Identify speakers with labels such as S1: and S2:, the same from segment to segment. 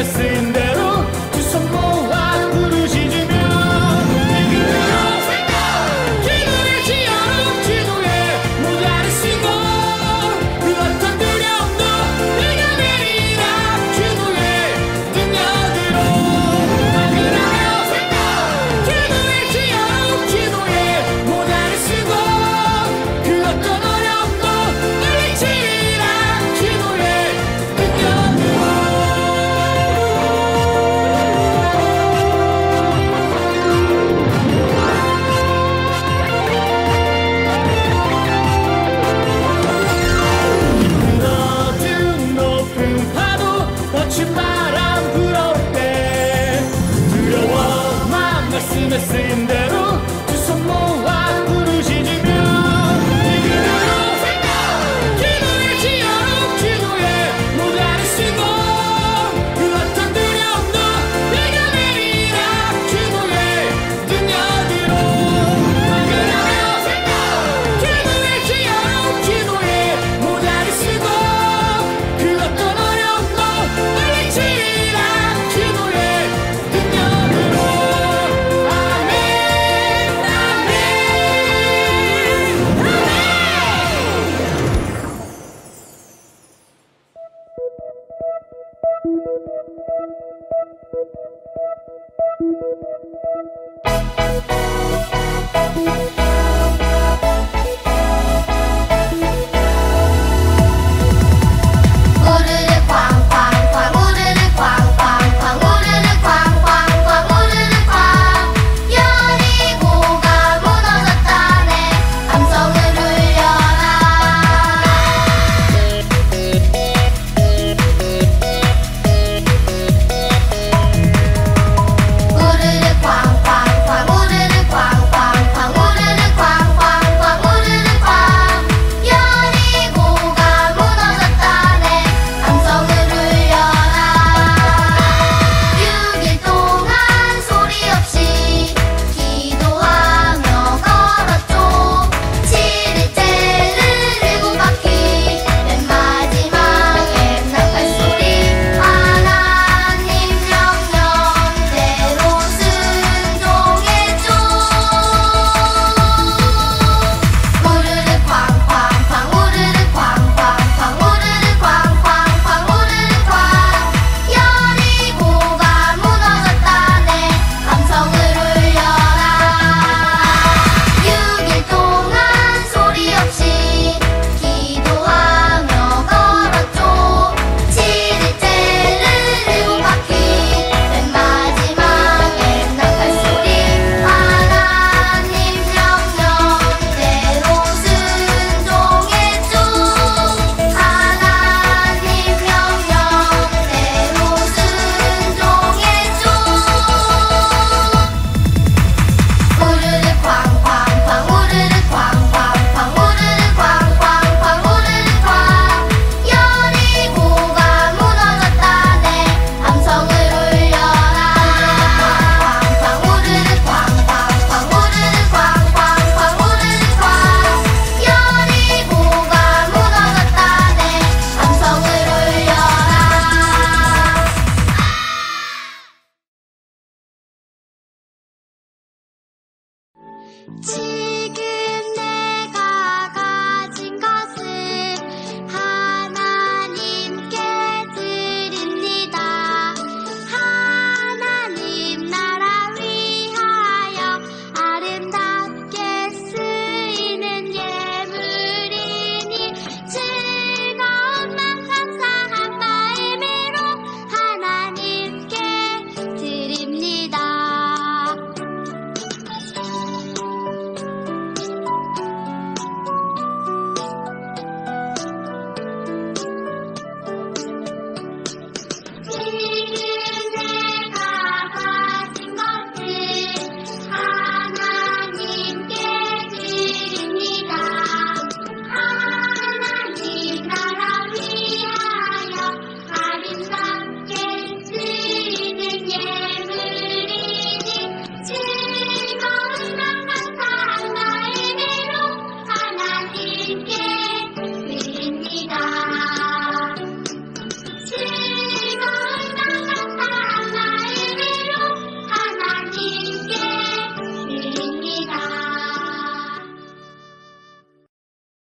S1: 손에 쓰인 대로 두 손 모아 부르짖으며 기도의 지어로 기도에 모자를 쓰고 그 어떤 두려움도 이겨내리라 기도의 능력으로 기도의 지어로 기도에 모자를 쓰고 그 어떤 어려움도 물리치리라 기도의 능력으로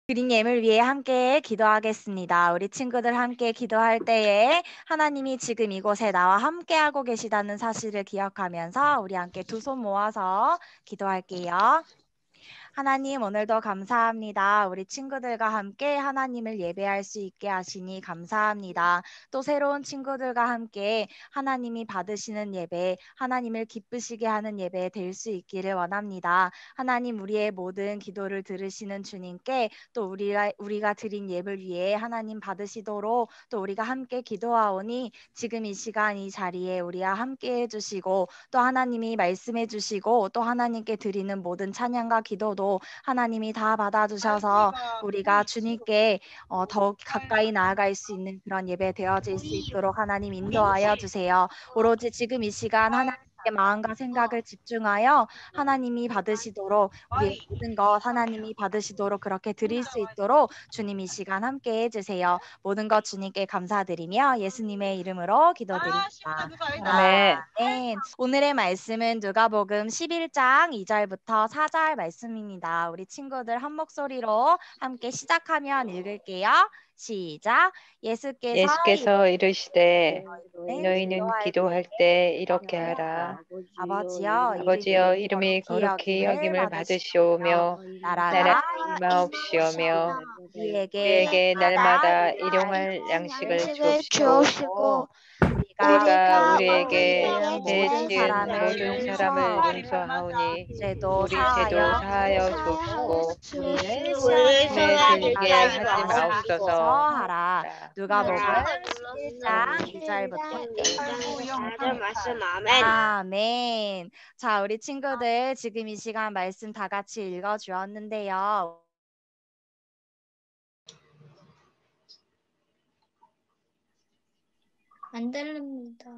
S2: 드린 예물 위해 함께 기도하겠습니다. 우리 친구들 함께 기도할 때에 하나님이 지금 이곳에 나와 함께하고 계시다는 사실을 기억하면서 우리 함께 두 손 모아서 기도할게요. 하나님, 오늘도 감사합니다. 우리 친구들과 함께 하나님을 예배할 수 있게 하시니 감사합니다. 또 새로운 친구들과 함께 하나님이 받으시는 예배, 하나님을 기쁘시게 하는 예배 될 수 있기를 원합니다. 하나님, 우리의 모든 기도를 들으시는 주님께 또 우리가 드린 예배를 위해 하나님 받으시도록 또 우리가 함께 기도하오니 지금 이 시간 이 자리에 우리와 함께 해주시고 또 하나님이 말씀해 주시고 또 하나님께 드리는 모든 찬양과 기도도 하나님이 다 받아주셔서 우리가 주님께 더욱 가까이 나아갈 수 있는 그런 예배 되어질 수 있도록 하나님 인도하여 주세요. 오로지 지금 이 시간 하나님의 마음과 생각을 집중하여 하나님이 받으시도록 우리의 모든 것 하나님이 받으시도록 그렇게 드릴 수 있도록 주님 이 시간 함께 해주세요. 모든 것 주님께 감사드리며 예수님의 이름으로 기도드립니다.
S3: 아멘.
S2: 아멘. 오늘의 말씀은 누가복음 11장 2절부터 4절 말씀입니다. 우리 친구들 한 목소리로 함께 시작하면 읽을게요. 시작.
S3: 예수께서 이르시되 너희는
S2: 기도할
S3: 기도할 때 이렇게 하라.
S2: 아버지여
S3: 아버지여
S2: 이름이
S3: 이름이 거룩히 여김을
S2: 받으시오며
S3: 받으시오며
S2: 나라가
S3: 나라가 임하옵시오며
S2: 우리에게
S3: 우리에게 날마다 일용할 양식을 주옵시고 우리가 우리에게 죄지은 모든 사람을 용서하오니
S2: 죄도
S3: 우리 죄도 사하여 주옵시고
S2: 우리를
S3: 시험에
S2: 시험에
S3: 들게 하지 마옵소서.
S2: 하라. 누가복음 11장 2절부터 아멘. 자, 우리 친구들 지금 이 시간 말씀 다 같이 읽어 주었는데요.
S4: 안 들립니다.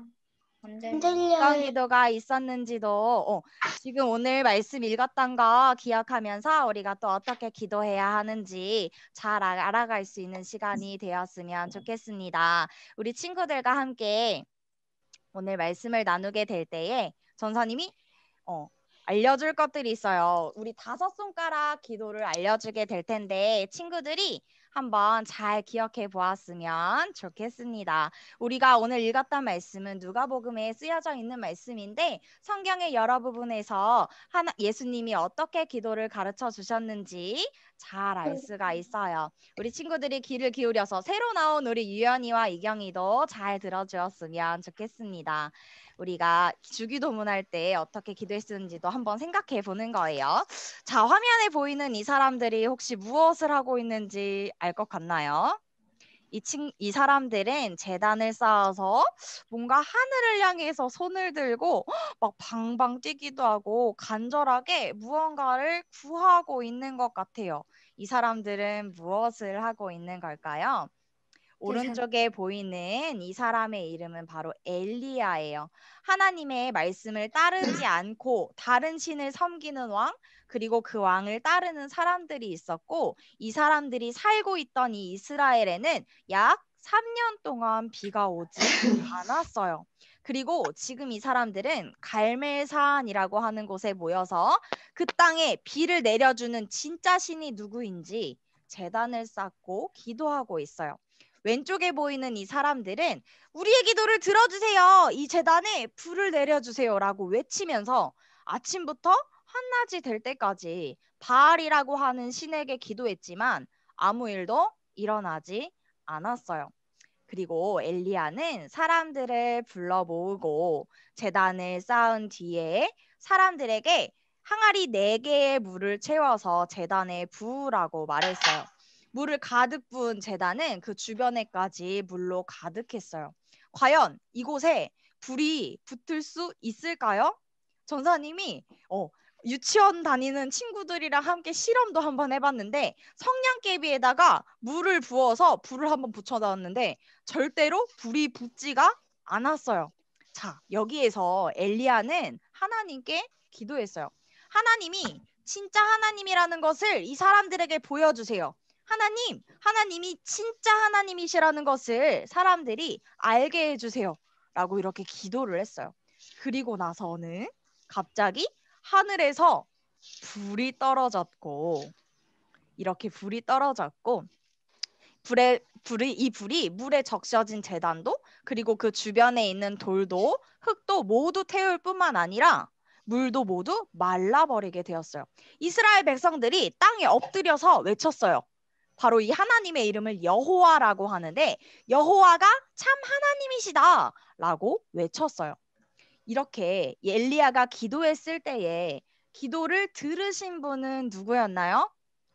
S4: 안
S2: 어떤
S4: 들려요.
S2: 기도가 있었는지도 지금 오늘 말씀 읽었던 거 기억하면서 우리가 또 어떻게 기도해야 하는지 잘 알아갈 수 있는 시간이 되었으면 좋겠습니다. 우리 친구들과 함께 오늘 말씀을 나누게 될 때에 전사님이 알려줄 것들이 있어요. 우리 5손가락 기도를 알려주게 될 텐데 친구들이 한번 잘 기억해 보았으면 좋겠습니다. 우리가 오늘 읽었던 말씀은 누가복음에 쓰여져 있는 말씀인데 성경의 여러 부분에서 예수님이 어떻게 기도를 가르쳐 주셨는지 잘 알 수가 있어요. 우리 친구들이 귀를 기울여서 새로 나온 우리 유연이와 이경이도 잘 들어주었으면 좋겠습니다. 우리가 주기도문 할 때 어떻게 기도했는지도 한번 생각해 보는 거예요. 자, 화면에 보이는 이 사람들이 혹시 무엇을 하고 있는지 알 것 같나요? 이 사람들은 제단을 쌓아서 뭔가 하늘을 향해서 손을 들고 막 방방 뛰기도 하고 간절하게 무언가를 구하고 있는 것 같아요. 이 사람들은 무엇을 하고 있는 걸까요? 오른쪽에 보이는 이 사람의 이름은 바로 엘리야예요. 하나님의 말씀을 따르지 않고 다른 신을 섬기는 왕, 그리고 그 왕을 따르는 사람들이 있었고 이 사람들이 살고 있던 이 이스라엘에는 약 3년 동안 비가 오지 않았어요. 그리고 지금 이 사람들은 갈멜산이라고 하는 곳에 모여서 그 땅에 비를 내려주는 진짜 신이 누구인지 제단을 쌓고 기도하고 있어요. 왼쪽에 보이는 이 사람들은 우리의 기도를 들어주세요. 이 제단에 불을 내려주세요라고 외치면서 아침부터 한낮이 될 때까지 바알이라고 하는 신에게 기도했지만 아무 일도 일어나지 않았어요. 그리고 엘리야는 사람들을 불러 모으고 제단을 쌓은 뒤에 사람들에게 항아리 4개의 물을 채워서 제단에 부으라고 말했어요. 물을 가득 부은 제단은 그 주변에까지 물로 가득했어요. 과연 이곳에 불이 붙을 수 있을까요? 전사님이 유치원 다니는 친구들이랑 함께 실험도 한번 해봤는데 성냥개비에다가 물을 부어서 불을 한번 붙여놨는데 절대로 불이 붙지가 않았어요. 자, 여기에서 엘리야는 하나님께 기도했어요. 하나님이 진짜 하나님이라는 것을 이 사람들에게 보여주세요. 하나님이 진짜 하나님이시라는 것을 사람들이 알게 해주세요. 라고 이렇게 기도를 했어요. 그리고 나서는 갑자기 하늘에서 불이 떨어졌고 이렇게 불이 떨어졌고 이 불이 물에 적셔진 제단도 그리고 그 주변에 있는 돌도 흙도 모두 태울 뿐만 아니라 물도 모두 말라버리게 되었어요. 이스라엘 백성들이 땅에 엎드려서 외쳤어요. 바로 이 하나님의 이름을 여호와라고 하는데 여호와가 참 하나님이시다 라고 외쳤어요. 이렇게 엘리야가 기도했을 때에 기도를 들으신 분은 누구였나요?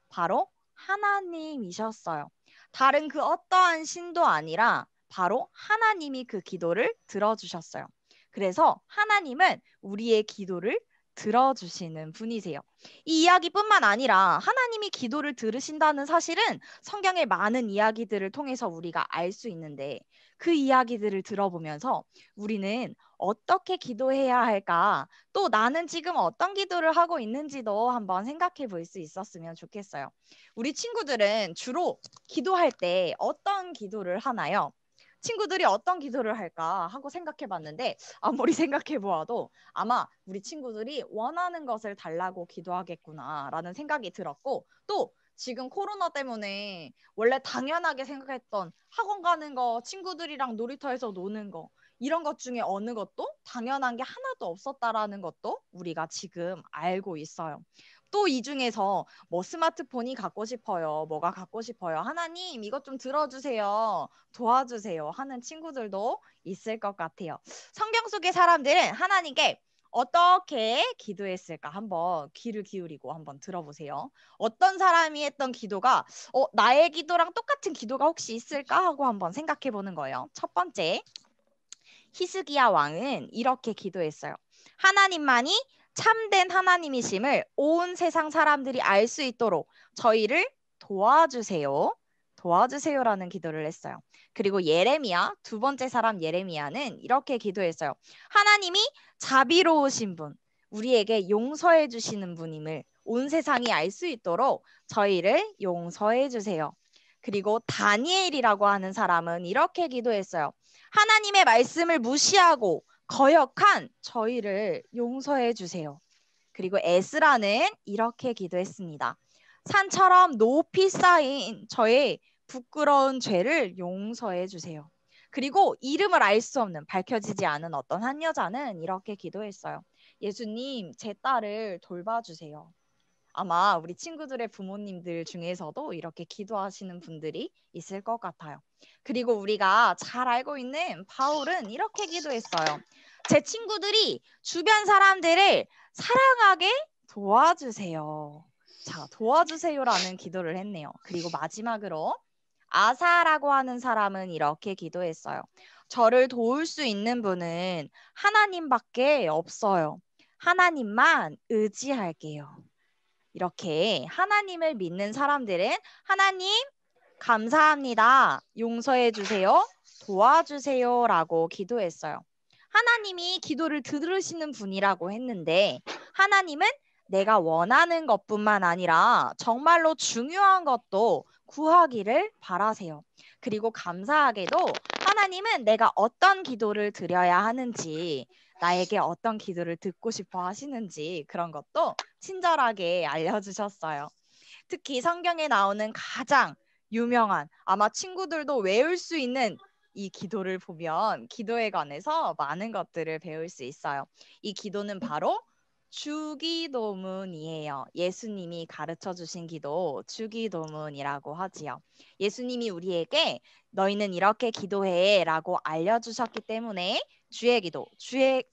S2: 바로 하나님이셨어요. 다른 그 어떠한 신도 아니라 바로 하나님이 그 기도를 들어주셨어요. 그래서 하나님은 우리의 기도를 들어주시는 분이세요. 이 이야기뿐만 아니라 하나님이 기도를 들으신다는 사실은 성경의 많은 이야기들을 통해서 우리가 알 수 있는데 그 이야기들을 들어보면서 우리는 어떻게 기도해야 할까? 또 나는 지금 어떤 기도를 하고 있는지도 한번 생각해 볼 수 있었으면 좋겠어요. 우리 친구들은 주로 기도할 때 어떤 기도를 하나요? 친구들이 어떤 기도를 할까 하고 생각해 봤는데 아무리 생각해 보아도 아마 우리 친구들이 원하는 것을 달라고 기도하겠구나라는 생각이 들었고 또 지금 코로나 때문에 원래 당연하게 생각했던 학원 가는 거, 친구들이랑 놀이터에서 노는 거 이런 것 중에 어느 것도 당연한 게 하나도 없었다라는 것도 우리가 지금 알고 있어요. 또 이 중에서 뭐 스마트폰이 갖고 싶어요. 뭐가 갖고 싶어요. 하나님 이것 좀 들어주세요. 도와주세요. 하는 친구들도 있을 것 같아요. 성경 속의 사람들은 하나님께 어떻게 기도했을까? 한번 귀를 기울이고 한번 들어보세요. 어떤 사람이 했던 기도가 나의 기도랑 똑같은 기도가 혹시 있을까? 하고 한번 생각해 보는 거예요. 첫 번째, 히스기야 왕은 이렇게 기도했어요. 하나님만이 참된 하나님이심을 온 세상 사람들이 알 수 있도록 저희를 도와주세요. 도와주세요라는 기도를 했어요. 그리고 예레미야, 두 번째 사람 예레미야는 이렇게 기도했어요. 하나님이 자비로우신 분, 우리에게 용서해 주시는 분임을 온 세상이 알 수 있도록 저희를 용서해 주세요. 그리고 다니엘이라고 하는 사람은 이렇게 기도했어요. 하나님의 말씀을 무시하고 거역한 저희를 용서해 주세요. 그리고 에스라는 이렇게 기도했습니다. 산처럼 높이 쌓인 저의 부끄러운 죄를 용서해 주세요. 그리고 이름을 알 수 없는 밝혀지지 않은 어떤 한 여자는 이렇게 기도했어요. 예수님, 제 딸을 돌봐주세요. 아마 우리 친구들의 부모님들 중에서도 이렇게 기도하시는 분들이 있을 것 같아요. 그리고 우리가 잘 알고 있는 바울은 이렇게 기도했어요. 제 친구들이 주변 사람들을 사랑하게 도와주세요. 자, 도와주세요라는 기도를 했네요. 그리고 마지막으로 아사라고 하는 사람은 이렇게 기도했어요. 저를 도울 수 있는 분은 하나님밖에 없어요. 하나님만 의지할게요. 이렇게 하나님을 믿는 사람들은 하나님 감사합니다. 용서해 주세요. 도와주세요. 라고 기도했어요. 하나님이 기도를 들으시는 분이라고 했는데 하나님은 내가 원하는 것뿐만 아니라 정말로 중요한 것도 구하기를 바라세요. 그리고 감사하게도 하나님은 내가 어떤 기도를 드려야 하는지 나에게 어떤 기도를 듣고 싶어 하시는지 그런 것도 친절하게 알려주셨어요. 특히 성경에 나오는 가장 유명한 아마 친구들도 외울 수 있는 이 기도를 보면 기도에 관해서 많은 것들을 배울 수 있어요. 이 기도는 바로 주기도문이에요. 예수님이 가르쳐 주신 기도 주기도문이라고 하지요. 예수님이 우리에게 너희는 이렇게 기도해 라고 알려주셨기 때문에 주의 기도,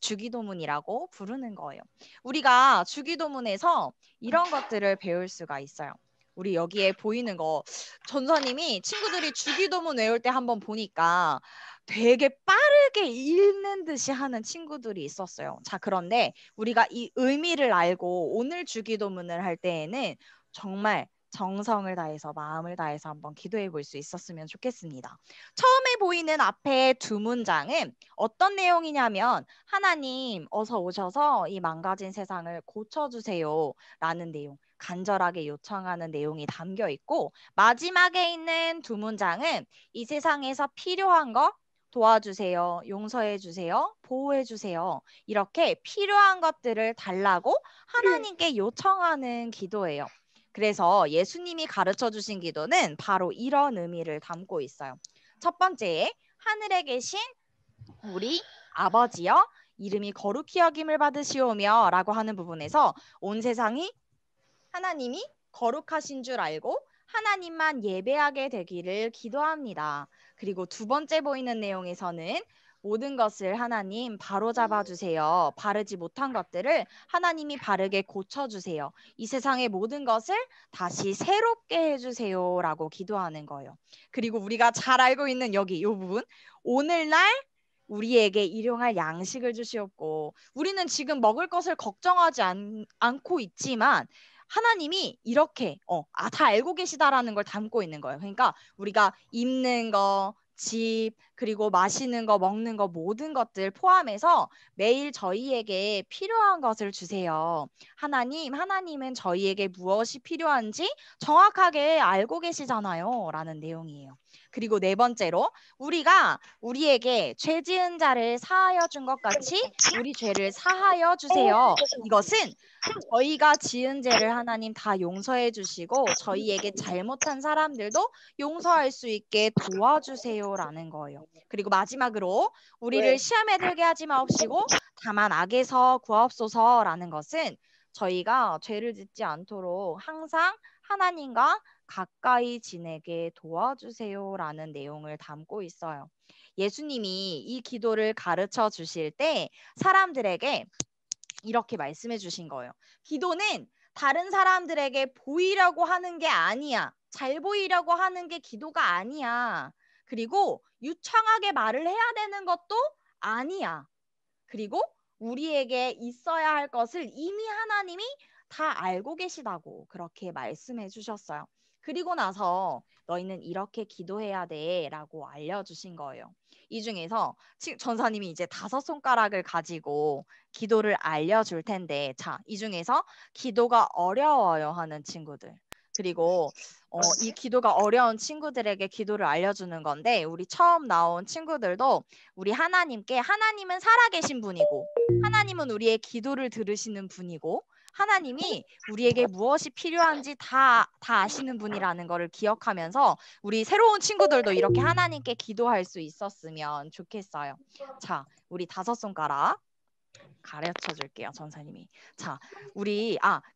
S2: 주기도문이라고 부르는 거예요. 우리가 주기도문에서 이런 것들을 배울 수가 있어요. 우리 여기에 보이는 거 전사님이 친구들이 주기도문 외울 때 한번 보니까 되게 빠르게 읽는 듯이 하는 친구들이 있었어요. 자, 그런데 우리가 이 의미를 알고 오늘 주기도문을 할 때에는 정말 정성을 다해서 마음을 다해서 한번 기도해 볼 수 있었으면 좋겠습니다. 처음에 보이는 앞에 두 문장은 어떤 내용이냐면 하나님 어서 오셔서 이 망가진 세상을 고쳐주세요 라는 내용, 간절하게 요청하는 내용이 담겨 있고 마지막에 있는 두 문장은 이 세상에서 필요한 거 도와주세요, 용서해 주세요, 보호해 주세요. 이렇게 필요한 것들을 달라고 하나님께 요청하는 기도예요. 그래서 예수님이 가르쳐 주신 기도는 바로 이런 의미를 담고 있어요. 첫 번째, 하늘에 계신 우리 아버지여 이름이 거룩히 여김을 받으시오며 라고 하는 부분에서 온 세상이 하나님이 거룩하신 줄 알고 하나님만 예배하게 되기를 기도합니다. 그리고 두 번째 보이는 내용에서는 모든 것을 하나님 바로잡아 주세요. 바르지 못한 것들을 하나님이 바르게 고쳐주세요. 이 세상의 모든 것을 다시 새롭게 해주세요 라고 기도하는 거예요. 그리고 우리가 잘 알고 있는 여기 이 부분, 오늘날 우리에게 일용할 양식을 주시옵고, 우리는 지금 먹을 것을 걱정하지 않고 있지만 하나님이 이렇게 다 알고 계시다라는 걸 담고 있는 거예요. 그러니까 우리가 입는 거, 집, 그리고 마시는 거, 먹는 거 모든 것들 포함해서 매일 저희에게 필요한 것을 주세요. 하나님은 저희에게 무엇이 필요한지 정확하게 알고 계시잖아요. 라는 내용이에요. 그리고 네 번째로 우리가 우리에게 죄 지은 자를 사하여 준 것 같이 우리 죄를 사하여 주세요. 이것은 저희가 지은 죄를 하나님 다 용서해 주시고 저희에게 잘못한 사람들도 용서할 수 있게 도와주세요라는 거예요. 그리고 마지막으로 우리를 시험에 들게 하지 마옵시고 다만 악에서 구하옵소서라는 것은 저희가 죄를 짓지 않도록 항상 하나님과 가까이 지내게 도와주세요라는 내용을 담고 있어요. 예수님이 이 기도를 가르쳐 주실 때 사람들에게 이렇게 말씀해 주신 거예요. 기도는 다른 사람들에게 보이려고 하는 게 아니야. 잘 보이려고 하는 게 기도가 아니야. 그리고 유창하게 말을 해야 되는 것도 아니야. 그리고 우리에게 있어야 할 것을 이미 하나님이 다 알고 계시다고 그렇게 말씀해 주셨어요. 그리고 나서 너희는 이렇게 기도해야 돼 라고 알려주신 거예요. 이 중에서 전사님이 이제 5손가락을 가지고 기도를 알려줄 텐데, 자, 이 중에서 기도가 어려워요 하는 친구들, 그리고 이 기도가 어려운 친구들에게 기도를 알려주는 건데, 우리 처음 나온 친구들도 우리 하나님은 살아계신 분이고 하나님은 우리의 기도를 들으시는 분이고 하나님이 우리에게 무엇이 필요한지 다 아시는 분이라는 것을 기억하면서 우리 새로운 친구들도 이렇게 하나님께 기도할 수 있었으면 좋겠어요. 자, 우리 5손가락 가르쳐 줄게요, 전사님이. 자,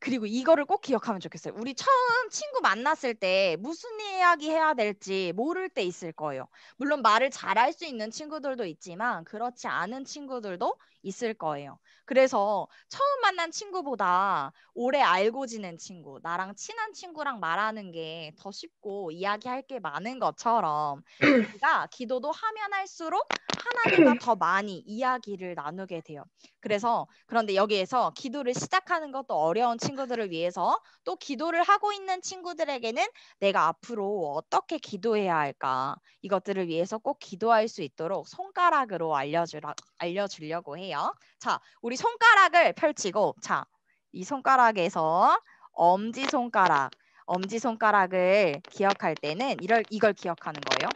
S2: 그리고 이거를 꼭 기억하면 좋겠어요. 우리 처음 친구 만났을 때 무슨 이야기 해야 될지 모를 때 있을 거예요. 물론 말을 잘할 수 있는 친구들도 있지만 그렇지 않은 친구들도 있을 거예요. 그래서 처음 만난 친구보다 오래 알고 지낸 친구, 나랑 친한 친구랑 말하는 게 더 쉽고 이야기할 게 많은 것처럼 우리가 기도도 하면 할수록 하나님과 더 많이 이야기를 나누게 돼요. 그런데 여기에서 기도를 시작하는 것도 어려운 친구들을 위해서 또 기도를 하고 있는 친구들에게는 내가 앞으로 어떻게 기도해야 할까, 이것들을 위해서 꼭 기도할 수 있도록 손가락으로 알려주려고 해요. 자, 우리 손가락을 펼치고, 자, 이 손가락에서 엄지손가락을 기억할 때는 이걸 기억하는 거예요.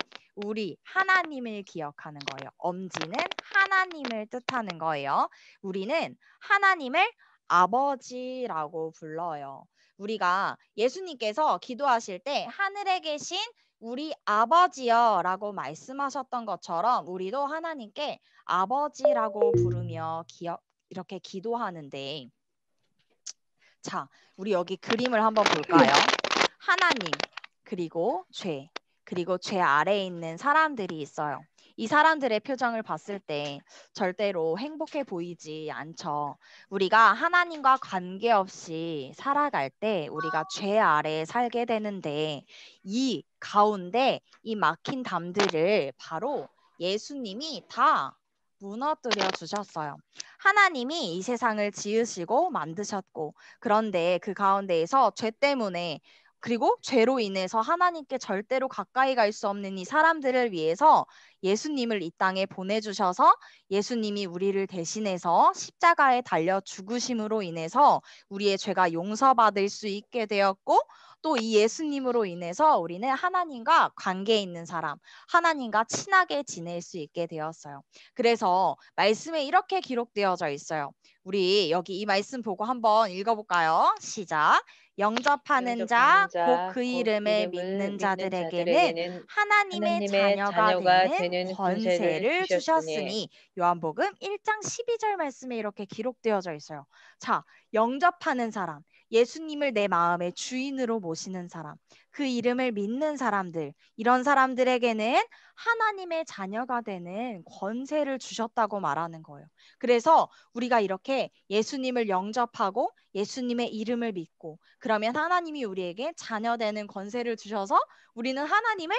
S2: 우리 하나님을 기억하는 거예요. 엄지는 하나님을 뜻하는 거예요. 우리는 하나님을 아버지라고 불러요. 우리가 예수님께서 기도하실 때 하늘에 계신 우리 아버지여 라고 말씀하셨던 것처럼 우리도 하나님께 아버지라고 부르며 이렇게 기도하는데, 자, 우리 여기 그림을 한번 볼까요? 하나님, 그리고 죄 아래에 있는 사람들이 있어요. 이 사람들의 표정을 봤을 때 절대로 행복해 보이지 않죠. 우리가 하나님과 관계없이 살아갈 때 우리가 죄 아래에 살게 되는데, 이 가운데 이 막힌 담들을 바로 예수님이 다 무너뜨려 주셨어요. 하나님이 이 세상을 지으시고 만드셨고, 그런데 그 가운데에서 죄 때문에, 그리고 죄로 인해서 하나님께 절대로 가까이 갈 수 없는 이 사람들을 위해서 예수님을 이 땅에 보내주셔서 예수님이 우리를 대신해서 십자가에 달려 죽으심으로 인해서 우리의 죄가 용서받을 수 있게 되었고, 또 이 예수님으로 인해서 우리는 하나님과 관계 있는 사람, 하나님과 친하게 지낼 수 있게 되었어요. 그래서 말씀에 이렇게 기록되어져 있어요. 우리 여기 이 말씀 보고 한번 읽어볼까요? 시작. 영접하는 자, 곧 그 이름을 믿는 자들에게는 하나님의 자녀가 되는 권세를 주셨으니 요한복음 1장 12절 말씀에 이렇게 기록되어져 있어요. 자, 영접하는 사람, 예수님을 내 마음의 주인으로 모시는 사람, 그 이름을 믿는 사람들, 이런 사람들에게는 하나님의 자녀가 되는 권세를 주셨다고 말하는 거예요. 그래서 우리가 이렇게 예수님을 영접하고 예수님의 이름을 믿고 그러면 하나님이 우리에게 자녀 되는 권세를 주셔서 우리는 하나님을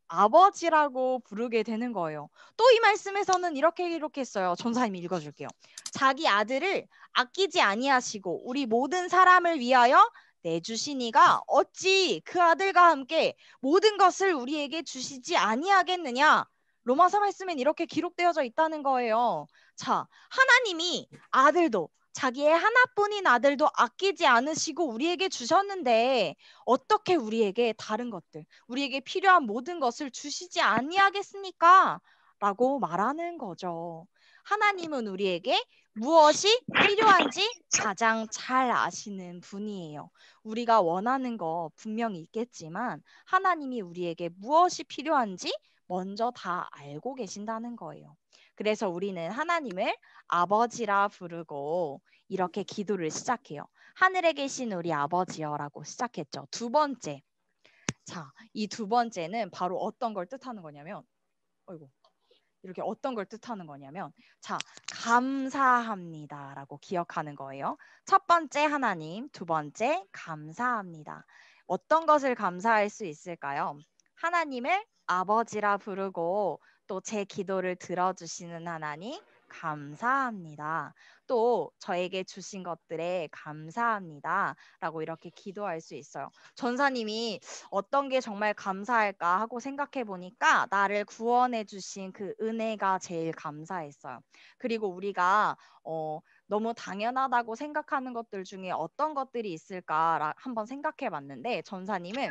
S2: 아버지라고 부르게 되는 거예요. 또 이 말씀에서는 이렇게 기록했어요. 전사님이 읽어줄게요. 자기 아들을 아끼지 아니하시고 우리 모든 사람을 위하여 내주시니가 어찌 그 아들과 함께 모든 것을 우리에게 주시지 아니하겠느냐. 로마서 말씀엔 이렇게 기록되어져 있다는 거예요. 자, 하나님이 아들도 자기의 하나뿐인 아들도 아끼지 않으시고 우리에게 주셨는데 어떻게 우리에게 다른 것들, 우리에게 필요한 모든 것을 주시지 아니하겠습니까? 라고 말하는 거죠. 하나님은 우리에게 무엇이 필요한지 가장 잘 아시는 분이에요. 우리가 원하는 거 분명히 있겠지만 하나님이 우리에게 무엇이 필요한지 먼저 다 알고 계신다는 거예요. 그래서 우리는 하나님을 아버지라 부르고 이렇게 기도를 시작해요. 하늘에 계신 우리 아버지여라고 시작했죠. 두 번째. 자, 이 두 번째는 바로 어떤 걸 뜻하는 거냐면 이렇게 어떤 걸 뜻하는 거냐면 자, 감사합니다라고 기억하는 거예요. 첫 번째 하나님, 두 번째 감사합니다. 어떤 것을 감사할 수 있을까요? 하나님을 아버지라 부르고 또 제 기도를 들어주시는 하나님 감사합니다. 또 저에게 주신 것들에 감사합니다 라고 이렇게 기도할 수 있어요. 전사님이 어떤 게 정말 감사할까 하고 생각해 보니까 나를 구원해 주신 그 은혜가 제일 감사했어요. 그리고 우리가 너무 당연하다고 생각하는 것들 중에 어떤 것들이 있을까 한번 생각해 봤는데 전사님이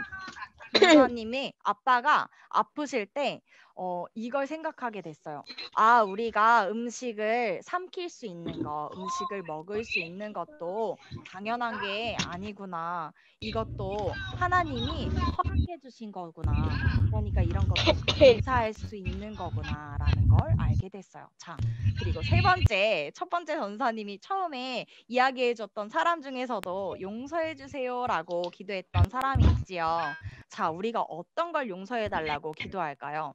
S2: 아빠가 아프실 때 이걸 생각하게 됐어요. 아, 우리가 음식을 삼킬 수 있는 거, 음식을 먹을 수 있는 것도 당연한 게 아니구나. 이것도 하나님이 허락해 주신 거구나. 그러니까 이런 것도 감사할 수 있는 거구나라는 걸 알게 됐어요. 자, 그리고 세 번째, 첫 번째 전사님이 처음에 이야기해 줬던 사람 중에서도 용서해 주세요라고 기도했던 사람이 있지요. 자, 우리가 어떤 걸 용서해 달라고 기도할까요?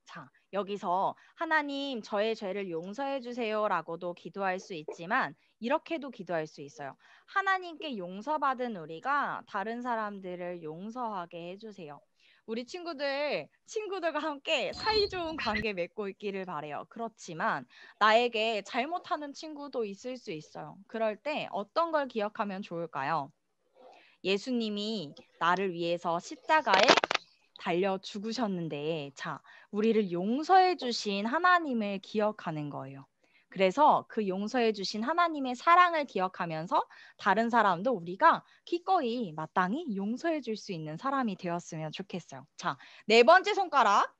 S2: 자, 여기서 하나님 저의 죄를 용서해 주세요라고도 기도할 수 있지만 이렇게도 기도할 수 있어요. 하나님께 용서받은 우리가 다른 사람들을 용서하게 해주세요. 우리 친구들과 함께 사이좋은 관계 맺고 있기를 바래요. 그렇지만 나에게 잘못하는 친구도 있을 수 있어요. 그럴 때 어떤 걸 기억하면 좋을까요? 예수님이 나를 위해서 십자가에 달려 죽으셨는데, 자, 우리를 용서해 주신 하나님을 기억하는 거예요. 그래서 그 용서해 주신 하나님의 사랑을 기억하면서 다른 사람도 우리가 기꺼이 마땅히 용서해 줄 수 있는 사람이 되었으면 좋겠어요. 자, 네 번째 손가락.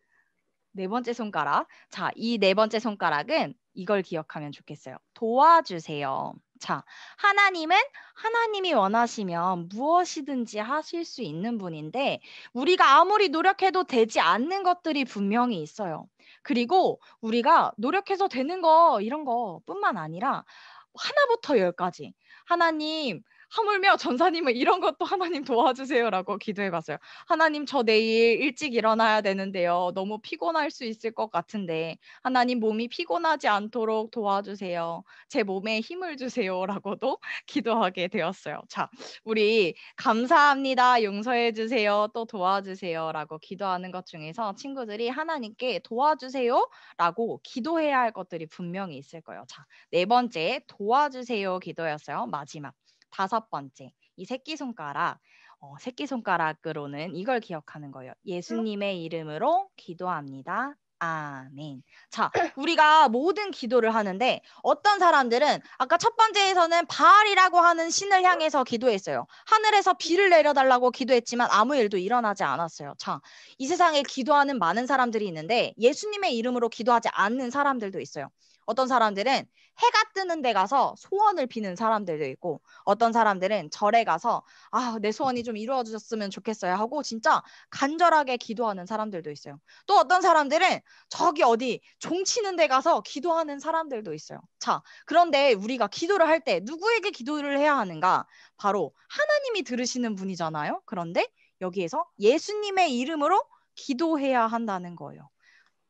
S2: 자, 이 네 번째 손가락은 이걸 기억하면 좋겠어요. 도와주세요. 자, 하나님은 하나님이 원하시면 무엇이든지 하실 수 있는 분인데 우리가 아무리 노력해도 되지 않는 것들이 분명히 있어요. 그리고 우리가 노력해서 되는 거 이런 거뿐만 아니라 하나부터 열까지 하나님 하물며 전사님은 이런 것도 하나님 도와주세요라고 기도해봤어요. 하나님 저 내일 일찍 일어나야 되는데요. 너무 피곤할 수 있을 것 같은데 하나님 몸이 피곤하지 않도록 도와주세요. 제 몸에 힘을 주세요라고도 기도하게 되었어요. 자, 우리 감사합니다. 용서해 주세요. 또 도와주세요라고 기도하는 것 중에서 친구들이 하나님께 도와주세요라고 기도해야 할 것들이 분명히 있을 거예요. 자, 네 번째 도와주세요 기도였어요. 마지막. 다섯 번째, 이 새끼손가락으로는 이걸 기억하는 거예요. 예수님의 이름으로 기도합니다. 아멘. 자, 우리가 모든 기도를 하는데 어떤 사람들은 아까 첫 번째에서는 바알이라고 하는 신을 향해서 기도했어요. 하늘에서 비를 내려달라고 기도했지만 아무 일도 일어나지 않았어요. 자, 이 세상에 기도하는 많은 사람들이 있는데 예수님의 이름으로 기도하지 않는 사람들도 있어요. 어떤 사람들은 해가 뜨는 데 가서 소원을 비는 사람들도 있고, 어떤 사람들은 절에 가서 내 소원이 좀 이루어졌으면 좋겠어요 하고 진짜 간절하게 기도하는 사람들도 있어요. 또 어떤 사람들은 저기 어디 종 치는 데 가서 기도하는 사람들도 있어요. 자, 그런데 우리가 기도를 할 때 누구에게 기도를 해야 하는가? 바로 하나님이 들으시는 분이잖아요. 그런데 여기에서 예수님의 이름으로 기도해야 한다는 거예요.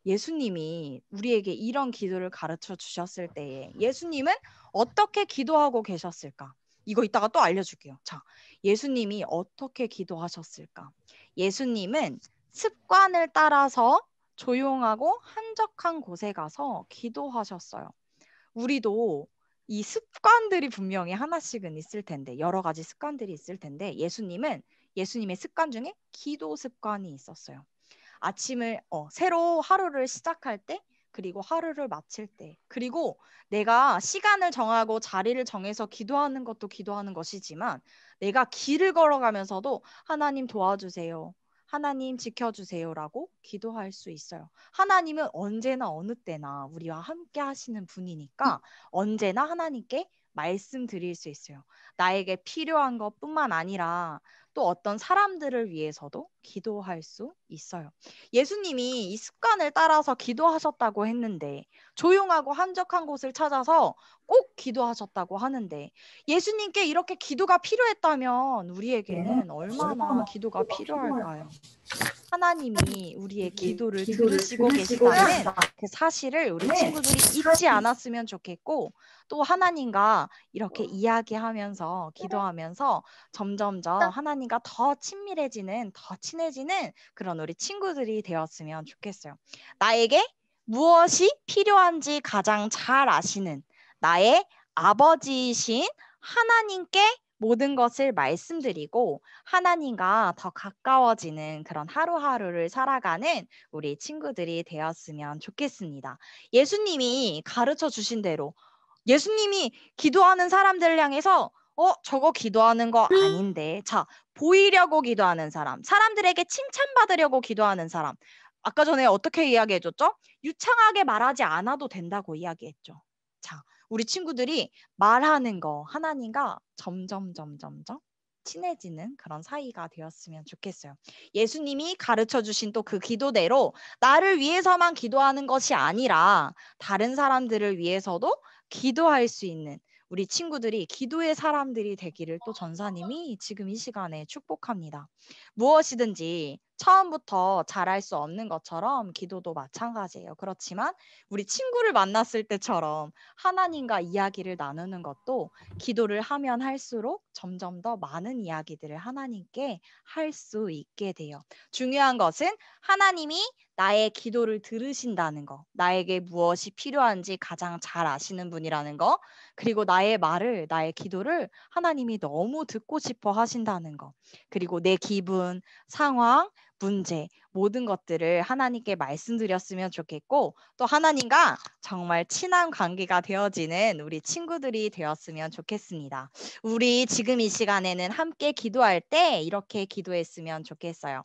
S2: 예수님이 우리에게 이런 기도를 가르쳐 주셨을 때에 예수님은 어떻게 기도하고 계셨을까? 이거 이따가 또 알려줄게요. 자, 예수님이 어떻게 기도하셨을까? 예수님은 습관을 따라서 조용하고 한적한 곳에 가서 기도하셨어요. 우리도 이 습관들이 분명히 하나씩은 있을 텐데, 여러 가지 습관들이 있을 텐데, 예수님의 습관 중에 기도 습관이 있었어요. 아침을 새로 하루를 시작할 때, 그리고 하루를 마칠 때, 그리고 내가 시간을 정하고 자리를 정해서 기도하는 것도 기도하는 것이지만, 내가 길을 걸어가면서도 하나님 도와주세요, 하나님 지켜주세요라고 기도할 수 있어요. 하나님은 언제나 어느 때나 우리와 함께 하시는 분이니까 언제나 하나님께 말씀드릴 수 있어요. 나에게 필요한 것뿐만 아니라 또 어떤 사람들을 위해서도 기도할 수 있어요. 예수님이 이 습관을 따라서 기도하셨다고 했는데, 조용하고 한적한 곳을 찾아서 꼭 기도하셨다고 하는데, 예수님께 이렇게 기도가 필요했다면 우리에게는 얼마나 기도가 필요할까요? 하나님이 우리의 기도를 들으시고 계시다는 그 사실을 우리 친구들이 잊지 않았으면 좋겠고, 또 하나님과 이렇게 이야기하면서 기도하면서 점점점 하나님과 더 친밀해지는, 더 친해지는 그런 우리 친구들이 되었으면 좋겠어요. 나에게 무엇이 필요한지 가장 잘 아시는 나의 아버지이신 하나님께 모든 것을 말씀드리고 하나님과 더 가까워지는 그런 하루하루를 살아가는 우리 친구들이 되었으면 좋겠습니다. 예수님이 가르쳐 주신 대로, 예수님이 기도하는 사람들을 향해서 저거 기도하는 거 아닌데, 자, 보이려고 기도하는 사람, 사람들에게 칭찬받으려고 기도하는 사람, 아까 전에 어떻게 이야기해줬죠? 유창하게 말하지 않아도 된다고 이야기했죠. 자, 우리 친구들이 말하는 거 하나님과 점점 친해지는 그런 사이가 되었으면 좋겠어요. 예수님이 가르쳐 주신 또 그 기도대로 나를 위해서만 기도하는 것이 아니라 다른 사람들을 위해서도 기도할 수 있는 우리 친구들이 기도의 사람들이 되기를 또 전사님이 지금 이 시간에 축복합니다. 무엇이든지 처음부터 잘할 수 없는 것처럼 기도도 마찬가지예요. 그렇지만 우리 친구를 만났을 때처럼 하나님과 이야기를 나누는 것도 기도를 하면 할수록 점점 더 많은 이야기들을 하나님께 할 수 있게 돼요. 중요한 것은 하나님이 나의 기도를 들으신다는 거, 나에게 무엇이 필요한지 가장 잘 아시는 분이라는 거, 그리고 나의 말을, 나의 기도를 하나님이 너무 듣고 싶어 하신다는 거, 그리고 내 기분, 상황, 문제, 모든 것들을 하나님께 말씀드렸으면 좋겠고, 또 하나님과 정말 친한 관계가 되어지는 우리 친구들이 되었으면 좋겠습니다. 우리 지금 이 시간에는 함께 기도할 때 이렇게 기도했으면 좋겠어요.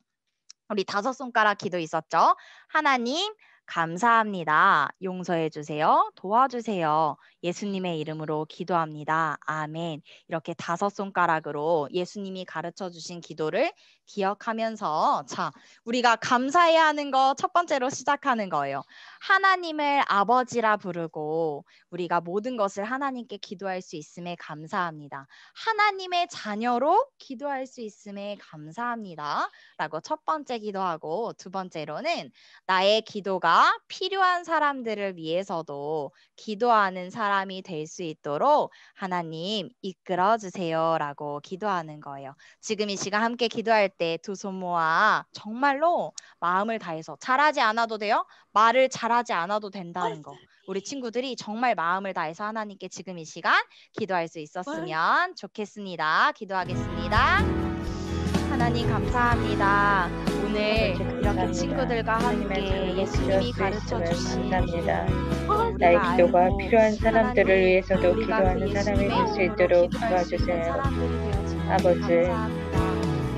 S2: 우리 5손가락 기도 있었죠? 하나님, 감사합니다. 용서해 주세요. 도와주세요. 예수님의 이름으로 기도합니다. 아멘. 이렇게 5손가락으로 예수님이 가르쳐 주신 기도를 기억하면서, 자, 우리가 감사해야 하는 거 첫 번째로 시작하는 거예요. 하나님을 아버지라 부르고 우리가 모든 것을 하나님께 기도할 수 있음에 감사합니다. 하나님의 자녀로 기도할 수 있음에 감사합니다. 라고 첫 번째 기도하고, 두 번째로는 나의 기도가 필요한 사람들을 위해서도 기도하는 사람이 될 수 있도록 하나님 이끌어 주세요 라고 기도하는 거예요. 지금 이 시간 함께 기도할 때 두 손 모아 정말로 마음을 다해서, 잘하지 않아도 돼요. 말을 잘하지 않아도 된다는 거. 우리 친구들이 정말 마음을 다해서 하나님께 지금 이 시간 기도할 수 있었으면 좋겠습니다. 기도하겠습니다. 하나님 감사합니다. 오늘 이렇게 친구들과 함께 예수님이 가르쳐 주신
S3: 감사합니다. 나의 기도가 필요한 사람들을 위해서도 기도하는 사람이 될 수 있도록 도와주세요. 아버지,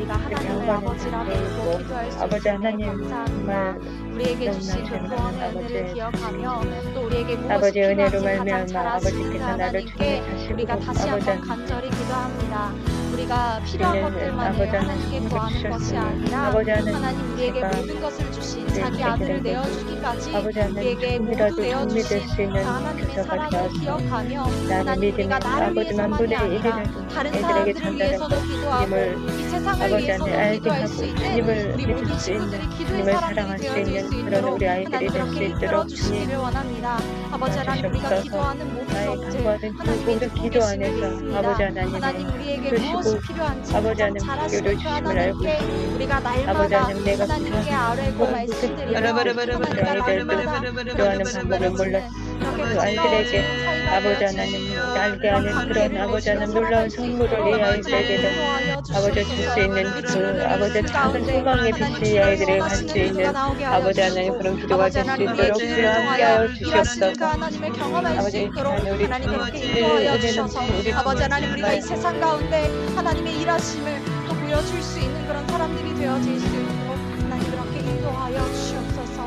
S2: 우리가 하나님을
S3: 경험하는
S2: 아버지라 부르고
S3: 삶이고
S2: 기도할 수
S3: 아버지
S2: 있음에
S3: 하나님
S2: 감사합니다.
S3: 정말
S2: 우리에게 주신 그
S3: 너무나
S2: 구원의
S3: 사랑하는
S2: 은혜를
S3: 아버지
S2: 기억하며 또 우리에게 무엇이
S3: 아버지의 은혜로
S2: 필요한지 가장 잘
S3: 말미암아
S2: 아시는 그
S3: 아버지께서 나를
S2: 하나님께
S3: 정말
S2: 우리가
S3: 다시고
S2: 다시
S3: 아버지
S2: 한번 간절히 기도합니다. 우리가 필요한
S3: 우리는
S2: 것들만을
S3: 아버지
S2: 하나님께
S3: 하나님
S2: 구하는 것이
S3: 주셨으니
S2: 아니라
S3: 아버지
S2: 하나님 우리에게
S3: 하나님께서
S2: 모든 것을 주신 자기 아들을
S3: 우리에게
S2: 내어주기까지
S3: 아버지 하나님
S2: 우리에게 모두
S3: 조금이라도 도움이
S2: 내어주신
S3: 될 수
S2: 그
S3: 있는
S2: 하나님의
S3: 교사가
S2: 사랑을
S3: 되어서
S2: 기억하며
S3: 나는
S2: 하나님
S3: 믿음의
S2: 우리가 나를
S3: 아버지
S2: 위해서만이
S3: 만분의
S2: 아니라
S3: 1이라도
S2: 다른
S3: 애들에게
S2: 사람들을
S3: 전달하고
S2: 위해서도 기도하고
S3: 주님을
S2: 이 세상을
S3: 아버지
S2: 위해서도
S3: 안에 알게
S2: 기도할
S3: 하고
S2: 수 있는
S3: 주님을
S2: 우리
S3: 믿을
S2: 모든
S3: 수 있는
S2: 친구들이 기도의
S3: 주님을
S2: 사람들이
S3: 사랑할 수
S2: 되어질 수
S3: 있는 그런
S2: 있도록
S3: 우리 아이들이
S2: 하나님
S3: 될 수
S2: 그렇게 이끌어
S3: 있도록
S2: 주시기를
S3: 주님
S2: 원합니다. 아버지 하나님 우리가
S3: 도와주시옵소서.
S2: 기도하는 모든
S3: 나의
S2: 것들
S3: 간구하는
S2: 하나님이
S3: 모든
S2: 듣고
S3: 기도
S2: 계심을
S3: 안에서
S2: 믿습니다.
S3: 아버지 하나님이
S2: 하나님 우리에게
S3: 들으시고
S2: 무엇이 필요한지
S3: 아버지
S2: 가장
S3: 하나님
S2: 잘
S3: 기도를
S2: 아시는 그
S3: 주심을 알고
S2: 하나님께
S3: 있으니
S2: 우리가
S3: 아버지
S2: 날마다
S3: 하나님 내가
S2: 하나님께
S3: 기도하는
S2: 아뢰고
S3: 모든
S2: 말씀드리며
S3: 것을
S2: 하나님과
S3: 아이들도
S2: 날마다
S3: 기도하는
S2: 하나님
S3: 방법을
S2: 친구해지는
S3: 몰랐지
S2: 그렇게
S3: 그 아이들에게
S2: 가까워지는 사이가
S3: 아버지
S2: 되어질 수
S3: 하나님
S2: 있도록
S3: 알게
S2: 그런
S3: 하는 그런
S2: 관계를
S3: 아버지
S2: 맺으며
S3: 하나님
S2: 살아갈
S3: 놀라운
S2: 수
S3: 선물을
S2: 있도록
S3: 이
S2: 하나님
S3: 아이들에게도
S2: 인도하여
S3: 아버지 줄 수
S2: 주시옵소서.
S3: 있는
S2: 우리
S3: 그
S2: 친구들
S3: 아버지
S2: 입술
S3: 작은
S2: 가운데
S3: 소망의
S2: 하나님
S3: 빛이 이
S2: 기도를
S3: 아이들에게 갈 수
S2: 원하시는 기도가
S3: 있는
S2: 나오게 하여
S3: 아버지 하나님
S2: 주시고
S3: 그런 기도가
S2: 아버지
S3: 될 수
S2: 하나님 우리의
S3: 있도록
S2: 기도를
S3: 주여
S2: 통하여
S3: 함께하여
S2: 일하시는 그
S3: 주시옵소서.
S2: 하나님을 경험할 수
S3: 아버지
S2: 있도록
S3: 참 우리
S2: 하나님 그렇게
S3: 주
S2: 인도하여
S3: 은혜는
S2: 주셔서
S3: 우리
S2: 아버지 하나님 우리가 이
S3: 정말
S2: 세상 가운데 하나님의 일하심을 또 보여줄 수 있는 그런 사람들이 되어질 수 있도록 하나님 그렇게 인도하여 주시옵소서.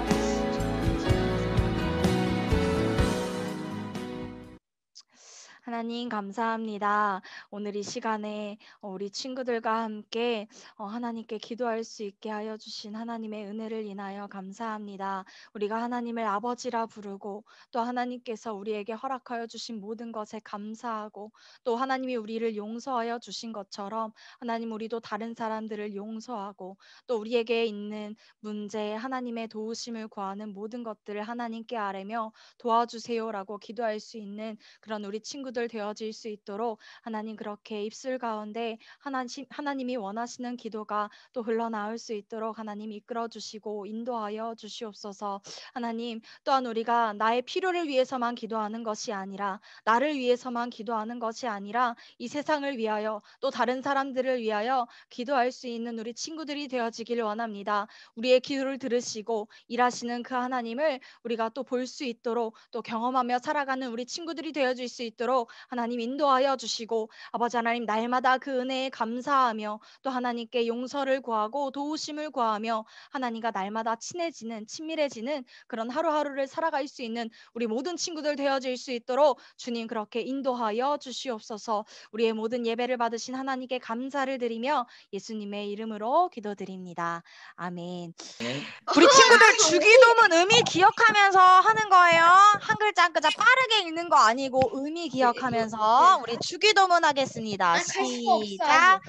S2: 하나님 감사합니다. 오늘 이 시간에 우리 친구들과 함께 하나님께 기도할 수 있게 하여 주신 하나님의 은혜를 인하여 감사합니다. 우리가 하나님을 아버지라 부르고 또 하나님께서 우리에게 허락하여 주신 모든 것에 감사하고 또 하나님이 우리를 용서하여 주신 것처럼 하나님 우리도 다른 사람들을 용서하고 또 우리에게 있는 문제에 하나님의 도우심을 구하는 모든 것들을 하나님께 아뢰며 도와주세요라고 기도할 수 있는 그런 우리 친구들 되어질 수 있도록 하나님 그렇게 입술 가운데 하나님이 원하시는 기도가 또 흘러나올 수 있도록 하나님 이끌어 주시고 인도하여 주시옵소서. 하나님 또한 우리가 나의 필요를 위해서만 기도하는 것이 아니라 나를 위해서만 기도하는 것이 아니라 이 세상을 위하여 또 다른 사람들을 위하여 기도할 수 있는 우리 친구들이 되어지기를 원합니다. 우리의 기도를 들으시고 일하시는 그 하나님을 우리가 또 볼 수 있도록 또 경험하며 살아가는 우리 친구들이 되어질 수 있도록 하나님 인도하여 주시고 아버지 하나님 날마다 그 은혜에 감사하며 또 하나님께 용서를 구하고 도우심을 구하며 하나님과 날마다 친밀해지는 그런 하루하루를 살아갈 수 있는 우리 모든 친구들 되어질 수 있도록 주님 그렇게 인도하여 주시옵소서. 우리의 모든 예배를 받으신 하나님께 감사를 드리며 예수님의 이름으로 기도드립니다. 아멘. 우리 친구들 주기도문 의미 기억하면서 하는 거예요. 한 글자 한 글자 빠르게 읽는 거 아니고 의미 기억하면서 우리 주기도문 하겠습니다. 시작.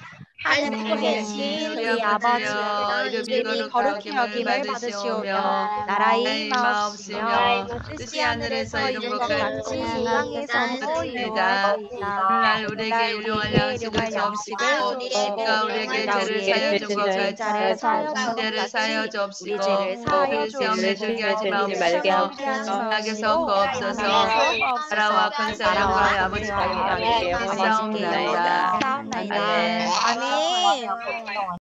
S2: 하늘에 계신 우리 아버지여 이름이 거룩히 여김을 받으시오며 나라의 임하옵시며 뜻이 하늘에서 이룬 것 같이 땅에서도 이루어지이다.
S5: 오늘날 우리에게 일용할 양식을 주옵시고 우리가 우리에게 죄를 사하여 준 것 같이 죄를 사하여 주옵시고 우리 시험에 들게 하지 마옵소서 악에서 구하옵소서. 나라와 권세와 영광을 아버지께 아버지께 싸움나이다.
S2: 아멘.